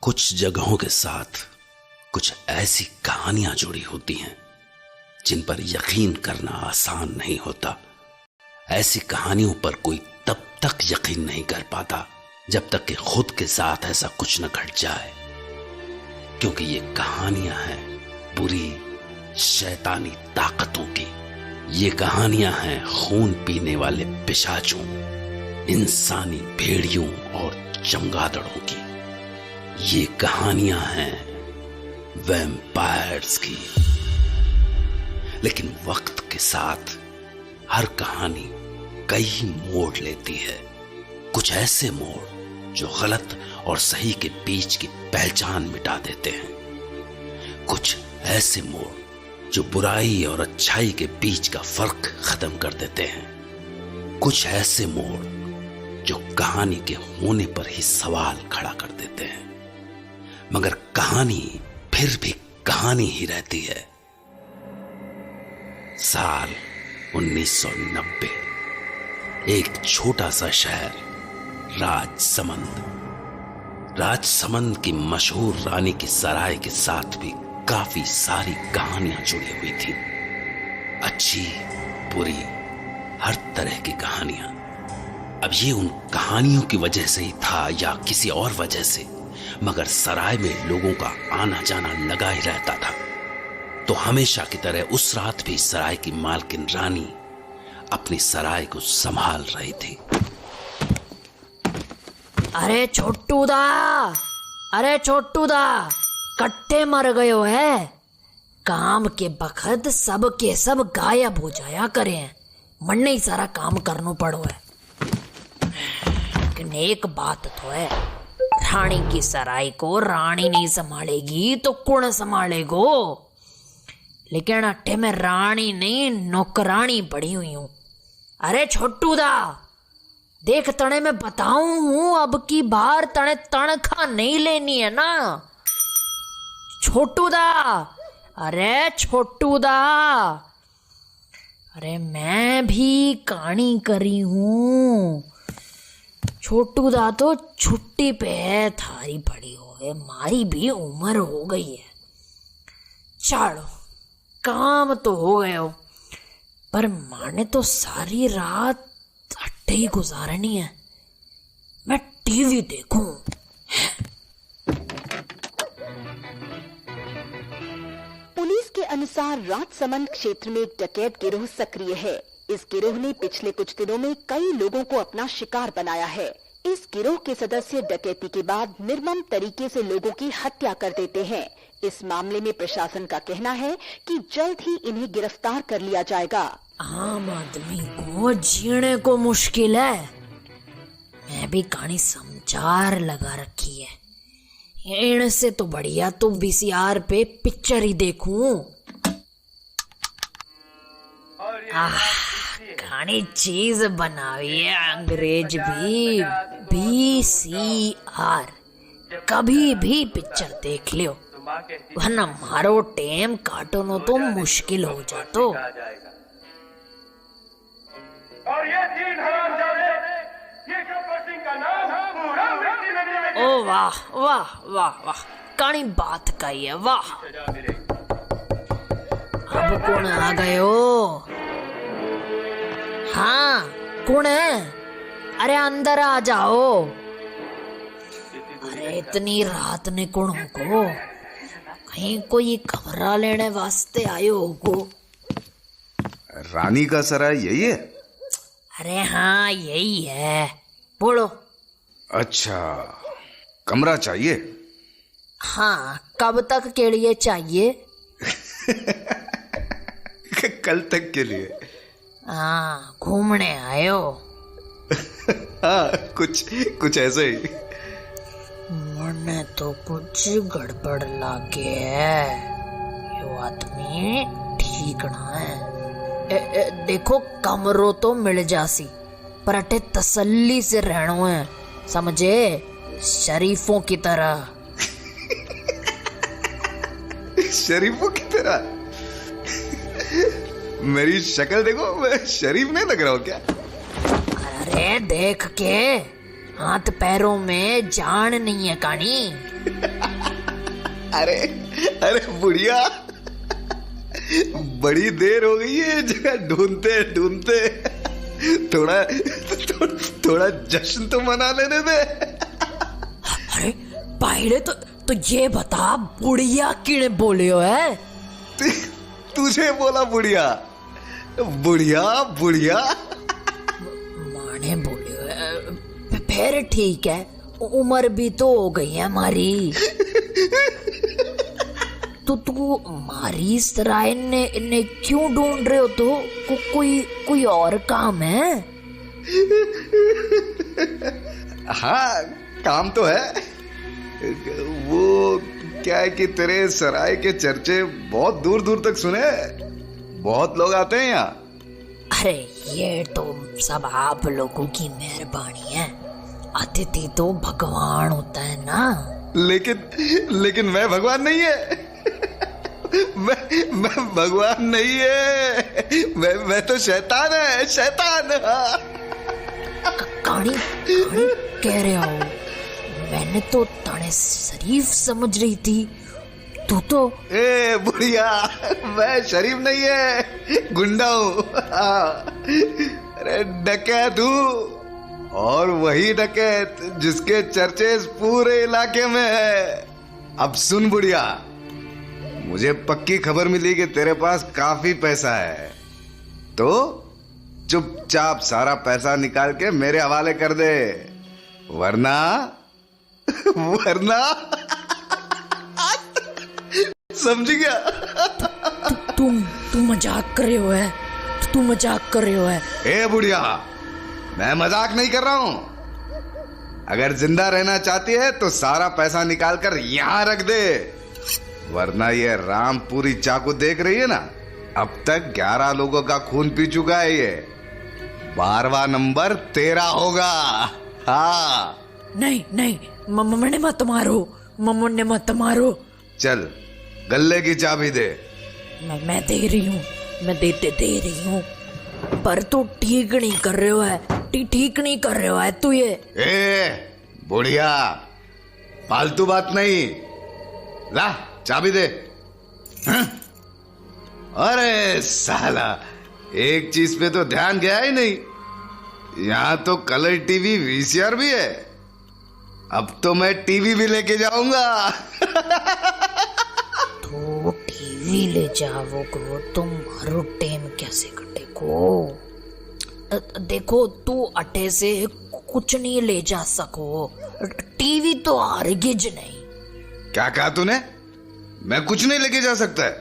कुछ जगहों के साथ कुछ ऐसी कहानियां जुड़ी होती हैं जिन पर यकीन करना आसान नहीं होता। ऐसी कहानियों पर कोई तब तक यकीन नहीं कर पाता जब तक कि खुद के साथ ऐसा कुछ न घट जाए, क्योंकि ये कहानियां हैं बुरी शैतानी ताकतों की। ये कहानियां हैं खून पीने वाले पिशाचों, इंसानी भेड़ियों और चमगादड़ों की। ये कहानियां हैं वैम्पायर्स की। लेकिन वक्त के साथ हर कहानी कई मोड़ लेती है। कुछ ऐसे मोड़ जो गलत और सही के बीच की पहचान मिटा देते हैं। कुछ ऐसे मोड़ जो बुराई और अच्छाई के बीच का फर्क खत्म कर देते हैं। कुछ ऐसे मोड़ जो कहानी के होने पर ही सवाल खड़ा कर देते हैं, मगर कहानी फिर भी कहानी ही रहती है। साल 1990, एक छोटा सा शहर राजसमंद की मशहूर रानी की सराय के साथ भी काफी सारी कहानियां जुड़ी हुई थी। अच्छी बुरी हर तरह की कहानियां। अब ये उन कहानियों की वजह से ही था या किसी और वजह से, मगर सराय में लोगों का आना जाना लगा ही रहता था। तो हमेशा की तरह उस रात भी सराय की मालकिन रानी अपनी सराय को संभाल रही थी। अरे छोटू दा, कट्टे मर गयो है। काम के बखत सब के सब गायब हो जाया करे हैं। मन नहीं सारा काम करना पड़ो है। लेकिन एक बात तो है, रानी की सराय को रानी नहीं संभालेगी तो कौन संभालेगो। लेकिन अट्ठे में रानी नहीं नौकरानी पड़ी हुई हूं। अरे छोटू दा, देख तने मैं बताऊं हूं, अब की बार तने तनखा नहीं लेनी है ना। छोटू दा, अरे छोटू दा, अरे मैं भी कहानी करी हूं। छोटू दा तो छुट्टी पे है, थारी पड़ी हो है, मारी भी उम्र हो गई है। चलो काम तो हो गया, पर माने तो सारी रात अट्टे ही गुजारनी है। मैं टीवी देखूं। पुलिस के अनुसार राजसमंद क्षेत्र में एक डकैत गिरोह सक्रिय है। इस गिरोह ने पिछले कुछ दिनों में कई लोगों को अपना शिकार बनाया है। इस गिरोह के सदस्य डकैती के बाद निर्मम तरीके से लोगों की हत्या कर देते हैं। इस मामले में प्रशासन का कहना है कि जल्द ही इन्हें गिरफ्तार कर लिया जाएगा। आम आदमी को जीने को मुश्किल है। मैं भी कहानी समाचार लगा रखी है। इनसे तो बढ़िया तो VCR पे पिक्चर ही देखूं। कहानी चीज बनावी है अंग्रेज भी। VCR कभी भी पिक्चर देख लियो, वरना मारो टेम काटो तो मुश्किल हो जातो। और ये तीन हरामजादे, ये गब्बर सिंह का नाम पूरा मिट्टी में मिलाएंगे। ओ वाह वाह वाह वाह, कहानी बात कही है, वाह। अब कौन आ गयो? हाँ कौन है? अरे अंदर आ जाओ। अरे इतनी रात ने कौन होगो? कहीं कोई कमरा लेने वास्ते आयो होगो? रानी का सराय यही है? अरे हाँ यही है, बोलो। अच्छा, कमरा चाहिए? हाँ, कब तक के लिए चाहिए? कल तक के लिए। हाँ, घूमने आयो? हाँ, कुछ ऐसे ही। मने तो कुछ गड़बड़ लागे है। यो आदमी ठीक ना है। देखो कमरो तो मिल जासी, पर अटे तसल्ली से रहनो है, समझे? शरीफों की तरह। शरीफों की तरह? मेरी शक्ल देखो, मैं शरीफ नहीं लग रहा हूँ क्या? अरे देख के हाथ पैरों में जान नहीं है कहानी। अरे अरे बुढ़िया, बड़ी देर हो गई है जगह ढूंढते ढूंढते। थोड़ा जश्न तो मना लेने दे। अरे पहले तो ये बता, बुढ़िया किने बोले हो है? तुझे बोला बुढ़िया? बुढ़िया बुढ़िया माने बोले हो है। फिर ठीक है, उम्र भी तो हो गई है हमारी। तो तू मारी सराय ने क्यों ढूंढ रहे हो? तो कोई और काम है? हाँ काम तो है। वो क्या है कि तेरे सराय के चर्चे बहुत दूर दूर तक सुने, बहुत लोग आते हैं यहाँ। अरे ये तो सब आप लोगों की मेहरबानी है, अतिथि तो भगवान होता है ना। लेकिन मैं भगवान नहीं है। मैं भगवान नहीं है, मैं तो शैतान है, शैतान। कहानी कह रहे हो? मैंने तो ताने शरीफ समझ रही थी, तू तो। ए बुढ़िया, मैं शरीफ नहीं है, गुंडा हूँ। अरे डकैत हूँ, और वही डकैत जिसके चर्चे इस पूरे इलाके में है। अब सुन बुढ़िया, मुझे पक्की खबर मिली कि तेरे पास काफी पैसा है, तो चुपचाप सारा पैसा निकाल के मेरे हवाले कर दे, वरना समझ गया? तू मजाक कर रहे हो है? तू मजाक कर रहे हो है? ए बुढ़िया, मैं मजाक नहीं कर रहा हूं। अगर जिंदा रहना चाहती है तो सारा पैसा निकाल कर यहां रख दे, वरना ये रामपुरी चाकू देख रही है ना, अब तक 11 लोगों का खून पी चुका है। ये 12वां नंबर तेरा होगा। हाँ नहीं, मम्मी ने मत मारो। चल गल्ले की चाबी दे। मैं दे रही हूँ, मैं दे रही हूँ, पर तू ठीक नहीं कर रहे हो है, ठीक नहीं कर रहे हो है तू। ये ए बुढ़िया, फालतू बात नहीं, ला चाबी दे। हाँ? अरे साला, एक चीज पे तो ध्यान गया ही नहीं, यहाँ तो कलर टीवी वीसीआर भी है। अब तो मैं टीवी भी लेके जाऊंगा। तो टीवी ले जाओगे तुम, हर टाइम कैसे कटेगो? देखो तू अटे से कुछ नहीं ले जा सको, टीवी तो हरगिज नहीं। क्या कहा तूने? मैं कुछ नहीं लेके जा सकता है?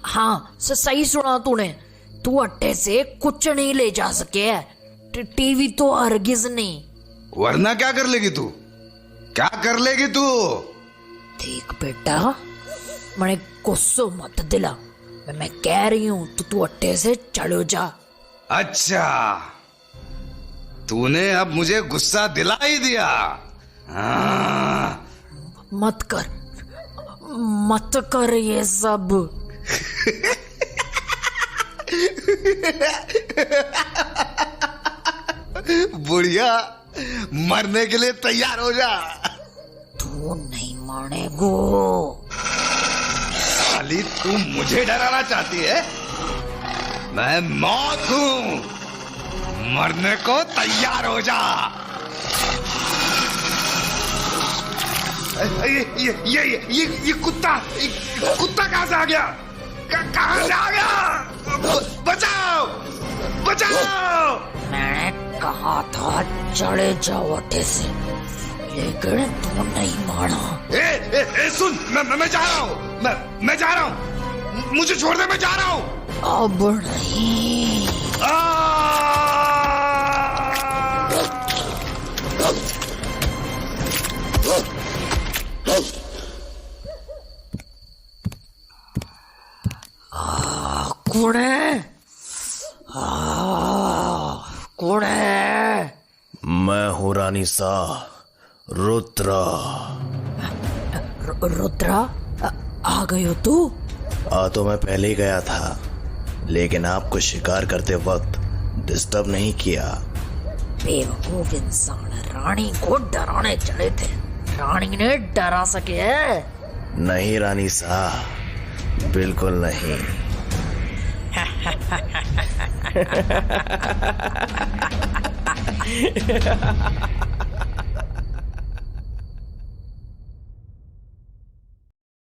हाँ सही सुना तूने, तू अट्टे से कुछ नहीं ले जा सके, टीवी तो हरगिज नहीं। वरना क्या कर लेगी तू? क्या कर लेगी तू? देख बेटा, मैंने गुस्सा मत दिला, मैं कह रही हूँ तू अट्टे से चलो जा। अच्छा, तूने अब मुझे गुस्सा दिला ही दिया। हाँ। मत कर ये सब। बुढ़िया, मरने के लिए तैयार हो जा। तू नहीं मानेगो। साली, तू मुझे डराना चाहती है? मैं मौत हूं, मरने को तैयार हो जा। ये कुत्ता कहां से आ गया? कहां से आ गया? बचाओ बचाओ। मैंने कहा था चले जाओ अट्टे से, लेकिन तू नहीं माना। ए, सुन, मैं जा रहा हूँ, मैं जा रहा हूँ, मुझे छोड़ दे, मैं जा रहा हूँ। अब नहीं। कौन है? मैं हूँ रानी सा, रुद्रा। रुद्रा, आ गए हो तू? आ तो मैं पहले ही गया था, लेकिन आपको शिकार करते वक्त डिस्टर्ब नहीं किया। बेवकूफ इंसान, रानी को डराने चले थे। रानी ने डरा सके है? नहीं रानी साहब, बिल्कुल नहीं।